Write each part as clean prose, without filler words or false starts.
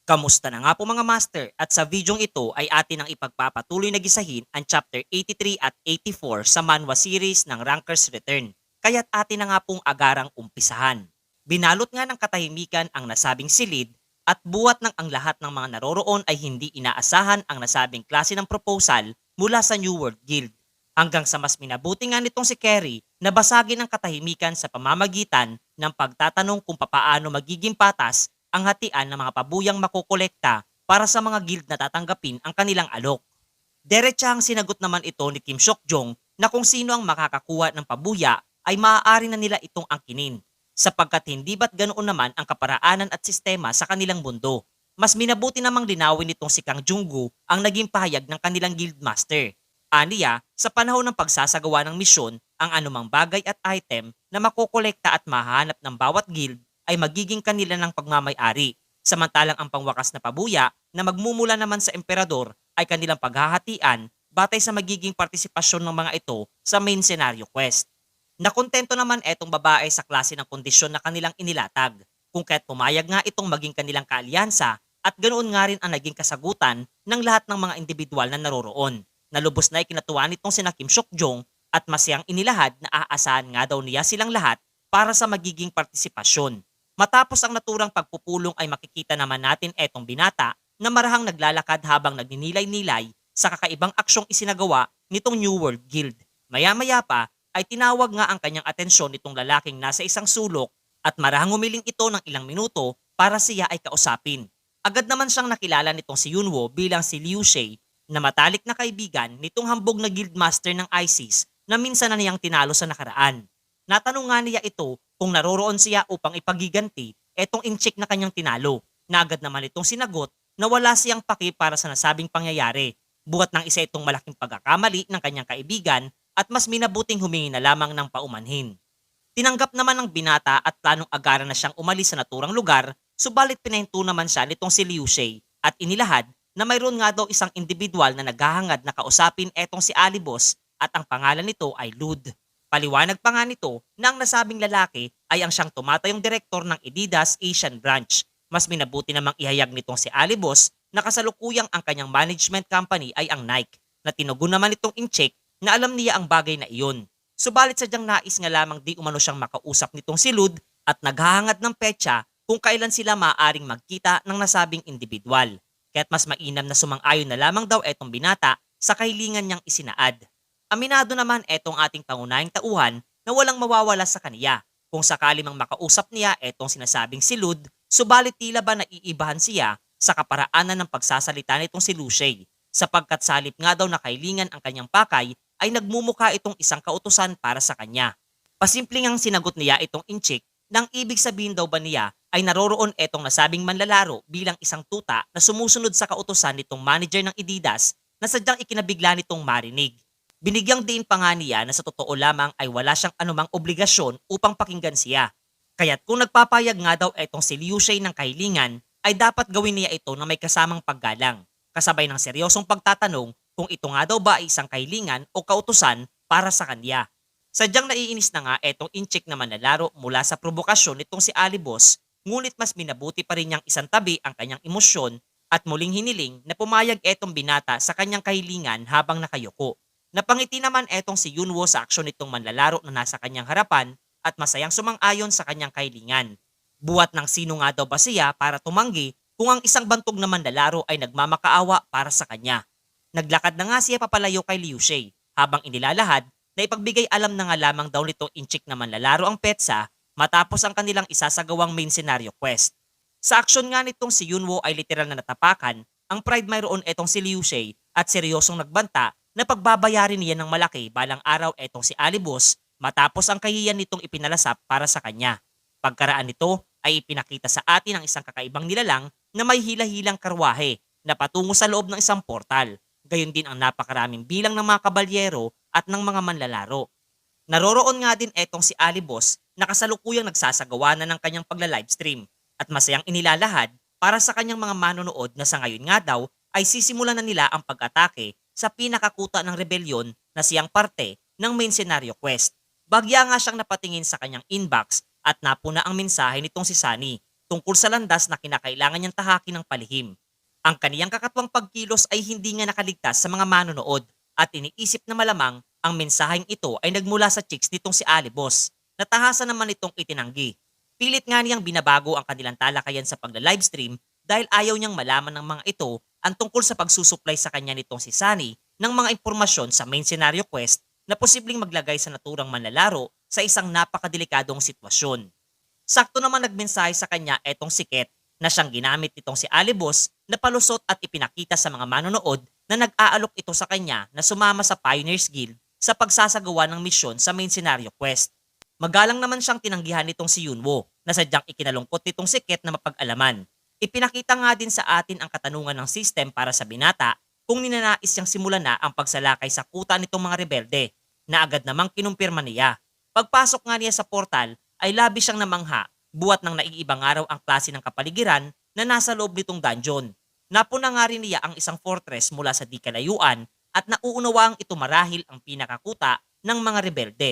Kamusta na nga po mga master at sa videong ito ay atin ang ipagpapatuloy na gisahin ang chapter 83 at 84 sa manhwa series ng Ranker's Return. Kaya't atin na nga pong agarang umpisahan. Binalot nga ng katahimikan ang nasabing silid at buwat ng ang lahat ng mga naroroon ay hindi inaasahan ang nasabing klase ng proposal mula sa New World Guild. Hanggang sa mas minabuti nga nitong si Kerry na basagin ang katahimikan sa pamamagitan ng pagtatanong kung papaano magiging patas ang hatian ng mga pabuyang makokolekta para sa mga guild na tatanggapin ang kanilang alok. Diretsahang sinagot naman ito ni Kim Seok-jong na kung sino ang makakakuha ng pabuya ay maaari na nila itong angkinin sapagkat hindi ba't ganoon naman ang kaparaanan at sistema sa kanilang mundo. Mas minabuti namang linawin nitong si Kang Junggu ang naging pahayag ng kanilang guildmaster. Aniya, sa panahon ng pagsasagawa ng misyon, ang anumang bagay at item na makokolekta at mahanap ng bawat guild ay magiging kanila ng pagmamay-ari. Samantalang ang pangwakas na pabuya na magmumula naman sa emperador ay kanilang paghahatian batay sa magiging partisipasyon ng mga ito sa main scenario quest. Nakontento naman etong babae sa klase ng kondisyon na kanilang inilatag, kung kaya't pumayag nga itong maging kanilang kaalyansa at ganoon nga rin ang naging kasagutan ng lahat ng mga individual na naroroon. Nalubos na ikinatuwa nitong sina Kim Seok-jong at masayang inilahad na aasahan nga daw niya silang lahat para sa magiging partisipasyon. Matapos ang naturang pagpupulong ay makikita naman natin etong binata na marahang naglalakad habang nagninilay-nilay sa kakaibang aksyong isinagawa nitong New World Guild. Maya-maya pa ay tinawag nga ang kanyang atensyon nitong lalaking nasa isang sulok at marahang umiling ito ng ilang minuto para siya ay kausapin. Agad naman siyang nakilala nitong si Yunwo bilang si Liu Shay na matalik na kaibigan nitong hambog na guildmaster ng ISIS na minsan na niyang tinalo sa nakaraan. Natanong nga niya ito kung naroroon siya upang ipagiganti etong incheck na kanyang tinalo, na agad naman itong sinagot na wala siyang paki para sa nasabing pangyayari, buhat ng isa itong malaking pagkakamali ng kanyang kaibigan at mas minabuting humingi na lamang ng paumanhin. Tinanggap naman ng binata at planong agaran na siyang umalis sa naturang lugar, subalit pinahinto naman siya nitong si Liu Shay at inilahad na mayroon nga daw isang individual na naghahangad na kausapin etong si Alibos at ang pangalan nito ay Lud. Paliwanag pa nga nito na ang nasabing lalaki ay ang siyang tumatayong direktor ng Adidas Asian Branch. Mas minabuti namang ihayag nitong si Alibos na kasalukuyang ang kanyang management company ay ang Nike, na tinugon naman itong incheck na alam niya ang bagay na iyon. Subalit sadyang nais nga lamang di umano siyang makausap nitong si Lud at naghahangad ng petsa kung kailan sila maaaring magkita ng nasabing individual. Kaya't mas mainam na sumang-ayon na lamang daw etong binata sa kahilingan niyang isinaad. Aminado naman etong ating pangunahing tauhan na walang mawawala sa kaniya kung sakali mang makausap niya etong sinasabing si Lud, subalit tila ba naiibahan siya sa kaparaanan ng pagsasalita nitong si Luchay, sapagkat salip nga daw na kahilingan ang kanyang pakay ay nagmumukha itong isang kautusan para sa kanya. Pasimpleng ang sinagot niya itong inchik nang ibig sabihin daw ba niya ay naroroon etong nasabing manlalaro bilang isang tuta na sumusunod sa kautusan nitong manager ng Adidas na sadyang ikinabigla nitong marinig. Binigyang diin pa nga niya na sa totoo lamang ay wala siyang anumang obligasyon upang pakinggan siya. Kaya't kung nagpapayag nga daw etong si Liu Shay ng kahilingan, ay dapat gawin niya ito na may kasamang paggalang, kasabay ng seryosong pagtatanong kung ito nga daw ba ay isang kahilingan o kautusan para sa kanya. Sadyang naiinis na nga etong incheck na manlalaro mula sa provokasyon nitong si Alibos, ngunit mas minabuti pa rin niyang isang tabi ang kanyang emosyon at muling hiniling na pumayag etong binata sa kanyang kahilingan habang nakayuko. Napangiti naman etong si Yunwo sa aksyon nitong manlalaro na nasa kanyang harapan at masayang sumang-ayon sa kanyang kahilingan. Buhat ng sino nga daw ba siya para tumanggi kung ang isang bantog na manlalaro ay nagmamakaawa para sa kanya. Naglakad na nga siya papalayo kay Liu Shay habang inilalahad na ipagbigay alam na nga lamang daw nitong inchik na manlalaro ang petsa matapos ang kanilang isasagawang main scenario quest. Sa aksyon nga nitong si Yunwo ay literal na natapakan, ang pride mayroon etong si Liu Shay at seryosong nagbanta na pagbabayarin niya ng malaki balang araw etong si Alibos matapos ang kahiyan nitong ipinalasap para sa kanya. Pagkaraan nito ay ipinakita sa atin ang isang kakaibang nilalang na may hila-hilang karwahe na patungo sa loob ng isang portal. Gayon din ang napakaraming bilang ng mga kabalyero at ng mga manlalaro. Naroroon nga din etong si Alibos na kasalukuyang nagsasagawa na ng kanyang pagla-livestream at masayang inilalahad para sa kanyang mga manonood na sa ngayon nga daw ay sisimulan na nila ang pag-atake sa pinakakuta ng rebelyon na siyang parte ng main scenario quest. Bagya nga siyang napatingin sa kanyang inbox at napuna ang mensahe nitong si Sunny tungkol sa landas na kinakailangan niyang tahakin ng palihim. Ang kaniyang kakatwang pagkilos ay hindi nga nakaligtas sa mga manonood at iniisip na malamang ang mensaheng ito ay nagmula sa chicks nitong si Alibos. Natahasan naman itong itinanggi. Pilit nga niyang binabago ang kanilang talakayan sa pagla-livestream dahil ayaw niyang malaman ng mga ito ang tungkol sa pagsusupply sa kanya nitong si Sunny ng mga impormasyon sa main scenario quest na posibleng maglagay sa naturang manlalaro sa isang napakadelikadong sitwasyon. Sakto naman nagmensahe sa kanya etong si Ket na siyang ginamit nitong si Alibos na palusot at ipinakita sa mga manonood na nag-aalok ito sa kanya na sumama sa Pioneers Guild sa pagsasagawa ng misyon sa main scenario quest. Magalang naman siyang tinanggihan nitong si Yunwo na sadyang ikinalungkot nitong si Ket na mapag-alaman. Ipinakita nga din sa atin ang katanungan ng system para sa binata kung ninanais niyang simulan na ang pagsalakay sa kuta nitong mga rebelde na agad namang kinumpirma niya. Pagpasok nga niya sa portal ay labis siyang namangha buwat ng naiibang araw ang klase ng kapaligiran na nasa loob nitong dungeon. Napuna nga rin niya ang isang fortress mula sa di kalayuan at nauunawaang ito marahil ang pinakakuta ng mga rebelde.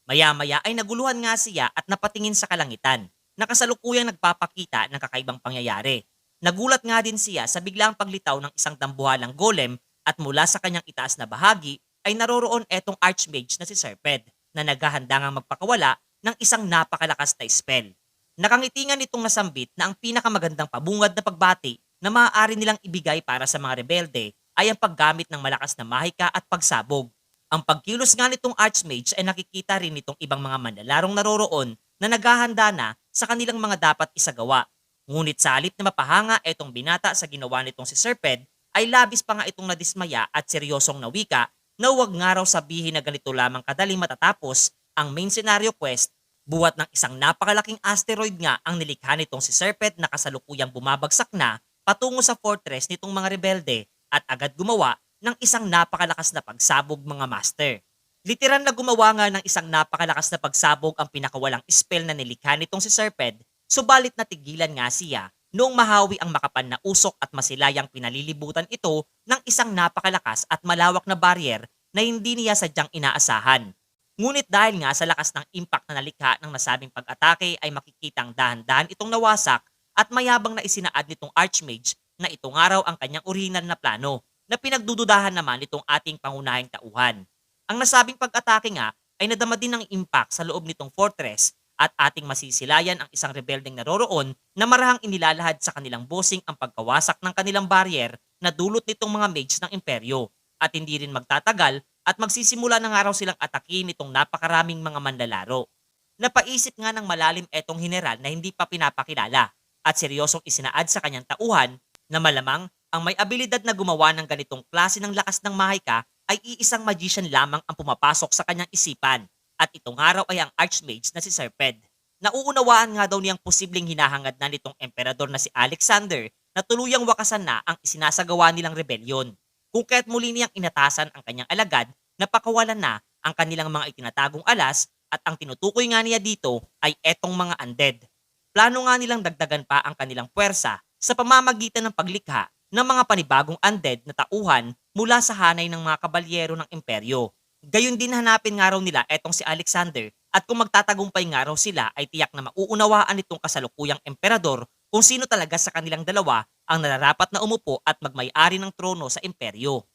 Maya-maya ay naguluhan nga siya at napatingin sa kalangitan. Nakasalukuyang nagpapakita ng kakaibang pangyayari. Nagulat nga din siya sa biglang paglitaw ng isang dambuhalang golem at mula sa kanyang itaas na bahagi ay naroroon etong archmage na si Serped na naghahanda ngang magpakawala ng isang napakalakas na spell. Nakangitingan nitong nasambit na ang pinakamagandang pabungad na pagbati na maaari nilang ibigay para sa mga rebelde ay ang paggamit ng malakas na mahika at pagsabog. Ang pagkilos nga nitong archmage ay nakikita rin nitong ibang mga manlalarong naroroon na naghahanda na sa kanilang mga dapat isagawa. Ngunit sa halip na mapahanga etong binata sa ginawa nitong si Serped, ay labis pa nga itong nadismaya at seryosong nawika na huwag nga raw sabihin na ganito lamang kadaling matatapos ang main scenario quest buwat ng isang napakalaking asteroid nga ang nilikha nitong si Serped na kasalukuyang bumabagsak na patungo sa fortress nitong mga rebelde at agad gumawa ng isang napakalakas na pagsabog mga master. Literal na gumawa nga ng isang napakalakas na pagsabog ang pinakawalang spell na nilikha nitong si Serped, subalit natigilan nga siya noong mahawi ang makapal na usok at masilayang pinalilibutan ito ng isang napakalakas at malawak na barrier na hindi niya sadyang inaasahan. Ngunit dahil nga sa lakas ng impact na nalikha ng nasabing pag-atake ay makikitang dahan-dahan itong nawasak at mayabang na isinaad nitong archmage na ito nga raw ang kanyang orihinal na plano na pinagdududahan naman nitong ating pangunahing tauhan. Ang nasabing pag-atake nga ay nadama din ng impact sa loob nitong fortress at ating masisilayan ang isang rebeldeng naroroon na marahang inilalahad sa kanilang bossing ang pagkawasak ng kanilang barrier na dulot nitong mga mages ng imperyo at hindi rin magtatagal at magsisimula na nga raw silang atakin nitong napakaraming mga manlalaro. Napaisip nga ng malalim etong general na hindi pa pinapakilala at seryosong isinaad sa kanyang tauhan na malamang ang may abilidad na gumawa ng ganitong klase ng lakas ng mahika ay iisang magician lamang ang pumapasok sa kanyang isipan at itong araw ay ang archmage na si Serped. Nauunawaan nga daw niyang posibleng hinahangad na nitong emperador na si Alexander na tuluyang wakasan na ang isinasagawa nilang rebelyon. Kung kaya't muli niyang inatasan ang kanyang alagad na pakawalan na ang kanilang mga itinatagong alas at ang tinutukoy nga niya dito ay etong mga undead. Plano nga nilang dagdagan pa ang kanilang puwersa sa pamamagitan ng paglikha ng mga panibagong undead na tauhan mula sa hanay ng mga kabalyero ng imperyo. Gayon din hanapin nga raw nila etong si Alexander at kung magtatagumpay nga raw sila ay tiyak na mauunawaan nitong kasalukuyang emperador kung sino talaga sa kanilang dalawa ang nararapat na umupo at magmay-ari ng trono sa imperyo.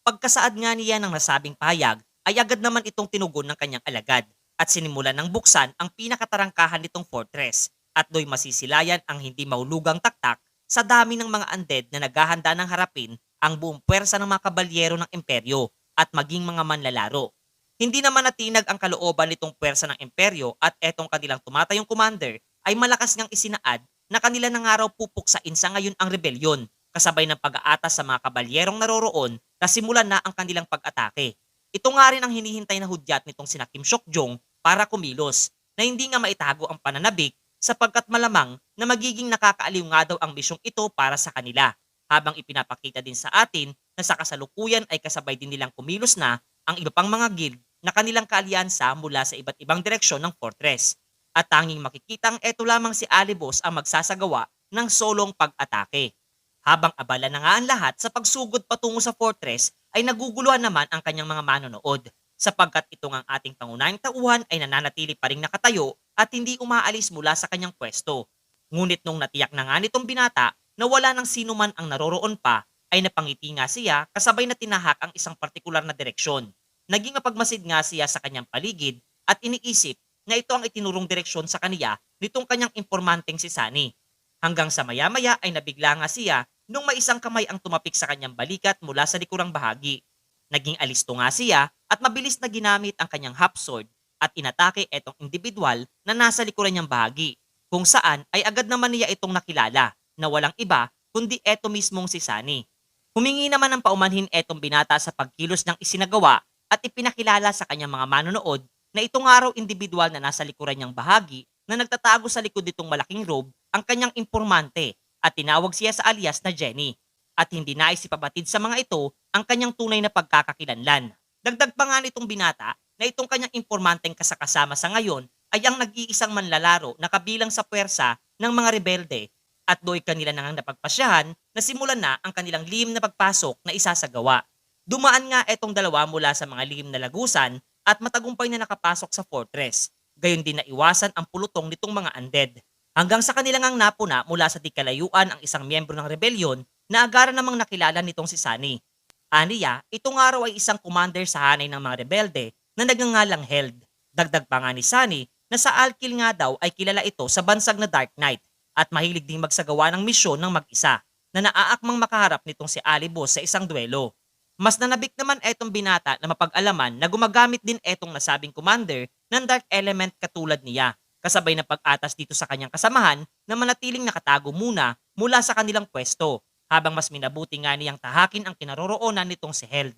Pagkasaad nga niya ng nasabing pahayag ay agad naman itong tinugon ng kanyang alagad at sinimulan ng buksan ang pinakatarangkahan nitong fortress at do'y masisilayan ang hindi mahulugang taktak sa dami ng mga undead na naghahanda ng harapin ang buong puwersa ng mga kabalyero ng imperyo at maging mga manlalaro. Hindi naman natinag ang kalooban nitong puwersa ng imperyo at etong kanilang tumatayong commander ay malakas ngang isinaad na kanila na nga raw pupuksain sa ngayon ang rebelyon kasabay ng pag-aatas sa mga kabalyerong naroroon na simulan na ang kanilang pag-atake. Ito nga rin ang hinihintay na hudyat nitong sina Kim Seokjong para kumilos na hindi nga maitago ang pananabik sapagkat malamang na magiging nakakaaliw nga daw ang misyong ito para sa kanila habang ipinapakita din sa atin na sa kasalukuyan ay kasabay din nilang kumilos na ang iba pang mga guild na kanilang kaalyansa mula sa iba't ibang direksyon ng fortress. At tanging makikitang eto lamang si Alibos ang magsasagawa ng solong pag-atake. Habang abala na nga ang lahat sa pagsugod patungo sa fortress ay naguguluhan naman ang kanyang mga manonood sapagkat itong ang ating pangunahing tauhan ay nananatili pa ring nakatayo at hindi umaalis mula sa kanyang pwesto. Ngunit nung natiyak na nga nitong binata na wala ng sino man ang naroroon pa, ay napangiti nga siya kasabay na tinahak ang isang partikular na direksyon. Naging mapagmasid nga siya sa kanyang paligid at iniisip na ito ang itinurong direksyon sa kaniya nitong kanyang impormanteng si Sunny. Hanggang sa maya-maya ay nabigla nga siya nung may isang kamay ang tumapik sa kanyang balikat mula sa likurang bahagi. Naging alisto nga siya at mabilis na ginamit ang kanyang half sword at inatake etong individual na nasa likuran niyang bahagi, kung saan ay agad naman niya itong nakilala na walang iba kundi eto mismong si Sunny. Humingi naman ng paumanhin etong binata sa pagkilos niyang isinagawa at ipinakilala sa kanyang mga manonood na itong araw individual na nasa likuran niyang bahagi na nagtatago sa likod nitong malaking robe ang kanyang impormante at tinawag siya sa alias na Jenny. At hindi nais ipabatid sa mga ito ang kanyang tunay na pagkakakilanlan. Dagdag pa nga nitong binata na itong kanyang impormanteng kasakasama sa ngayon ay ang nag-iisang manlalaro na kabilang sa puwersa ng mga rebelde at do'y kanila nang napagpasyahan na simulan na ang kanilang lihim na pagpasok na isasagawa. Dumaan nga etong dalawa mula sa mga lihim na lagusan at matagumpay na nakapasok sa fortress. Gayon din na iwasan ang pulutong nitong mga undead. Hanggang sa kanilang ang napuna mula sa dikalayuan ang isang miyembro ng rebelyon na agaran namang nakilala nitong si Sunny. Aniya, itong araw ay isang commander sa hanay ng mga rebelde na nagngangalang Held. Dagdag pa nga ni Sunny na sa Alkil nga daw ay kilala ito sa bansag na Dark Knight at mahilig ding magsagawa ng misyon ng mag-isa na naaakmang makaharap nitong si Alibos sa isang duelo. Mas nanabik naman etong binata na mapag-alaman na gumagamit din etong nasabing commander ng dark element katulad niya, kasabay ng pag-atas dito sa kanyang kasamahan na manatiling nakatago muna mula sa kanilang pwesto, habang mas minabuti nga niyang tahakin ang kinaroroonan nitong si Held.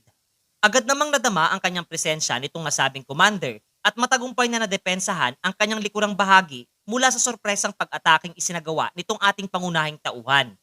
Agad namang nadama ang kanyang presensya nitong nasabing commander at matagumpay na nadepensahan ang kanyang likurang bahagi mula sa sorpresang pag-ataking isinagawa nitong ating pangunahing tauhan.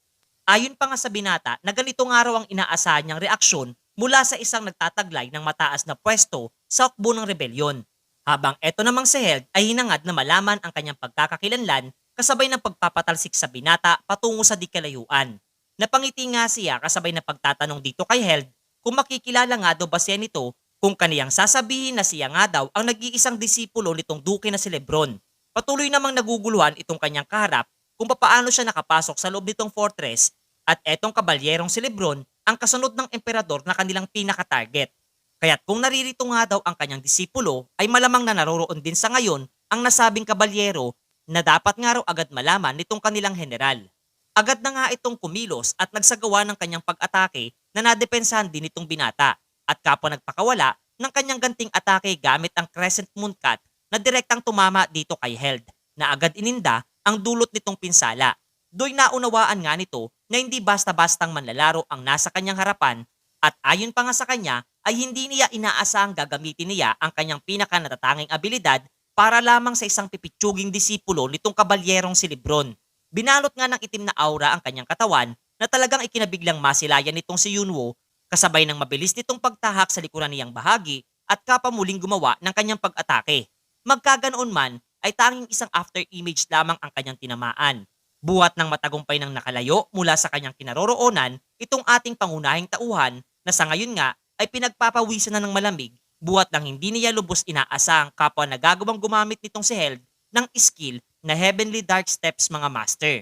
Ayon pa nga sa binata na ganito nga raw ang inaasahan niyang reaksyon mula sa isang nagtataglay ng mataas na pwesto sa hukbo ng rebelyon. Habang eto namang si Held ay hinangad na malaman ang kanyang pagkakakilanlan kasabay ng pagpapatalsik sa binata patungo sa dikalayuan. Napangiti nga siya kasabay ng pagtatanong dito kay Held kung makikilala nga daw ba siya nito kung kaniyang sasabihin na siya nga daw ang nag-iisang disipulo nitong duke na si Lebron. Patuloy namang naguguluhan itong kanyang kaharap kung papaano siya nakapasok sa loob nitong fortress at etong kabalyerong si Lebron ang kasunod ng emperador na kanilang pinaka-target. Kaya't kung naririto nga daw ang kanyang disipulo ay malamang na naroroon din sa ngayon ang nasabing kabalyero na dapat nga raw agad malaman nitong kanilang general. Agad na nga itong kumilos at nagsagawa ng kanyang pag-atake na nadepensahan din itong binata at kapwa nagpakawala ng kanyang ganting atake gamit ang Crescent Moon Cut na direktang tumama dito kay Held na agad ininda ang dulot nitong pinsala. Do'y naunawaan nga nito na hindi basta-bastang manlalaro ang nasa kanyang harapan at ayon pa nga sa kanya ay hindi niya inaasahang gagamitin niya ang kanyang pinaka-natatanging abilidad para lamang sa isang pipitsuging disipulo nitong kabalyerong si Lebron. Binalot nga ng itim na aura ang kanyang katawan na talagang ikinabiglang masilayan nitong si Yunwo kasabay ng mabilis nitong pagtahak sa likuran niyang bahagi at kapamuling gumawa ng kanyang pag-atake. Magkaganoon man ay tanging isang after image lamang ang kanyang tinamaan. Buhat ng matagumpay ng nakalayo mula sa kanyang kinaroroonan itong ating pangunahing tauhan na sa ngayon nga ay pinagpapawisan na ng malamig buhat ng hindi niya lubos inaasang kapwa nagagawang gumamit nitong si Held ng skill na Heavenly Dark Steps mga master.